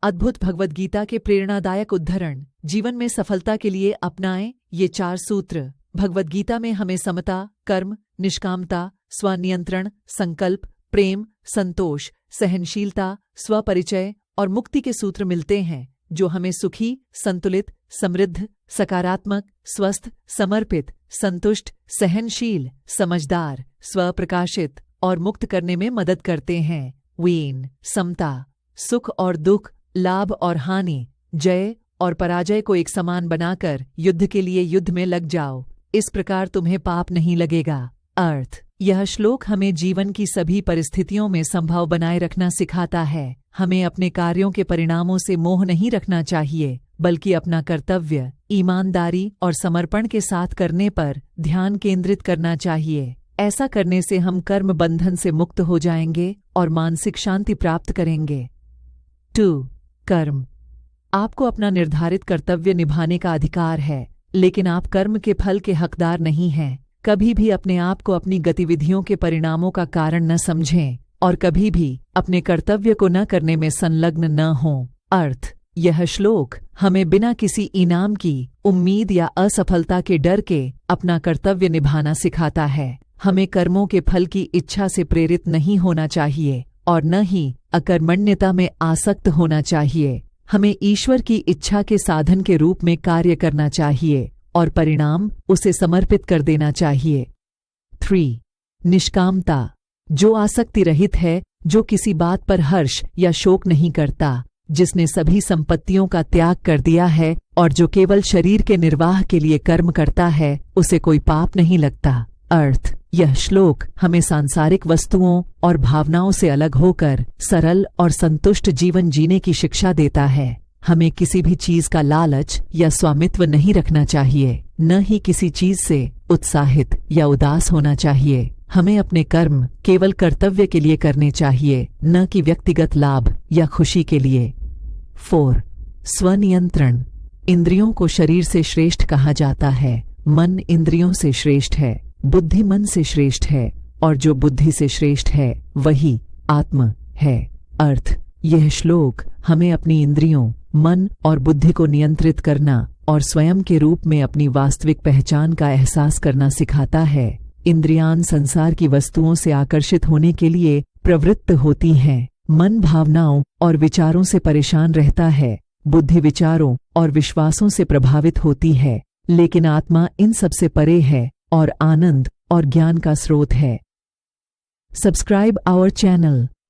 अद्भुत भगवद गीता के प्रेरणादायक उद्धरण जीवन में सफलता के लिए अपनाएं ये 4 सूत्र। भगवद गीता में हमें समता, कर्म, निष्कामता, स्वनियंत्रण, संकल्प, प्रेम, संतोष, सहनशीलता, स्वपरिचय और मुक्ति के सूत्र मिलते हैं जो हमें सुखी, संतुलित, समृद्ध, सकारात्मक, स्वस्थ, समर्पित, संतुष्ट, सहनशील, समझदार, स्वप्रकाशित और मुक्त करने में मदद करते हैं। वीन, समता, सुख और दुख, लाभ और हानि, जय और पराजय को एक समान बनाकर युद्ध के लिए युद्ध में लग जाओ, इस प्रकार तुम्हें पाप नहीं लगेगा। अर्थ, यह श्लोक हमें जीवन की सभी परिस्थितियों में संभव बनाए रखना सिखाता है। हमें अपने कार्यों के परिणामों से मोह नहीं रखना चाहिए, बल्कि अपना कर्तव्य ईमानदारी और समर्पण के साथ करने पर ध्यान केंद्रित करना चाहिए। ऐसा करने से हम कर्म बंधन से मुक्त हो जाएंगे और मानसिक शांति प्राप्त करेंगे। 2. कर्म। आपको अपना निर्धारित कर्तव्य निभाने का अधिकार है, लेकिन आप कर्म के फल के हकदार नहीं हैं। कभी भी अपने आप को अपनी गतिविधियों के परिणामों का कारण न समझें और कभी भी अपने कर्तव्य को न करने में संलग्न न हों। अर्थ, यह श्लोक हमें बिना किसी इनाम की उम्मीद या असफलता के डर के अपना कर्तव्य निभाना सिखाता है। हमें कर्मों के फल की इच्छा से प्रेरित नहीं होना चाहिए और न ही अकर्मण्यता में आसक्त होना चाहिए। हमें ईश्वर की इच्छा के साधन के रूप में कार्य करना चाहिए और परिणाम उसे समर्पित कर देना चाहिए। 3. निष्कामता। जो आसक्ति रहित है, जो किसी बात पर हर्ष या शोक नहीं करता, जिसने सभी संपत्तियों का त्याग कर दिया है और जो केवल शरीर के निर्वाह के लिए कर्म करता है, उसे कोई पाप नहीं लगता। अर्थ, यह श्लोक हमें सांसारिक वस्तुओं और भावनाओं से अलग होकर सरल और संतुष्ट जीवन जीने की शिक्षा देता है। हमें किसी भी चीज का लालच या स्वामित्व नहीं रखना चाहिए, न ही किसी चीज से उत्साहित या उदास होना चाहिए। हमें अपने कर्म केवल कर्तव्य के लिए करने चाहिए, न कि व्यक्तिगत लाभ या खुशी के लिए। 4. स्वनियंत्रण। इंद्रियों को शरीर से श्रेष्ठ कहा जाता है। मन इंद्रियों से श्रेष्ठ है, बुद्धि मन से श्रेष्ठ है और जो बुद्धि से श्रेष्ठ है वही आत्म है। अर्थ, यह श्लोक हमें अपनी इंद्रियों, मन और बुद्धि को नियंत्रित करना और स्वयं के रूप में अपनी वास्तविक पहचान का एहसास करना सिखाता है। इंद्रियां संसार की वस्तुओं से आकर्षित होने के लिए प्रवृत्त होती हैं। मन भावनाओं और विचारों से परेशान रहता है, बुद्धि विचारों और विश्वासों से प्रभावित होती है, लेकिन आत्मा इन सब से परे है और आनंद और ज्ञान का स्रोत है। Subscribe our channel.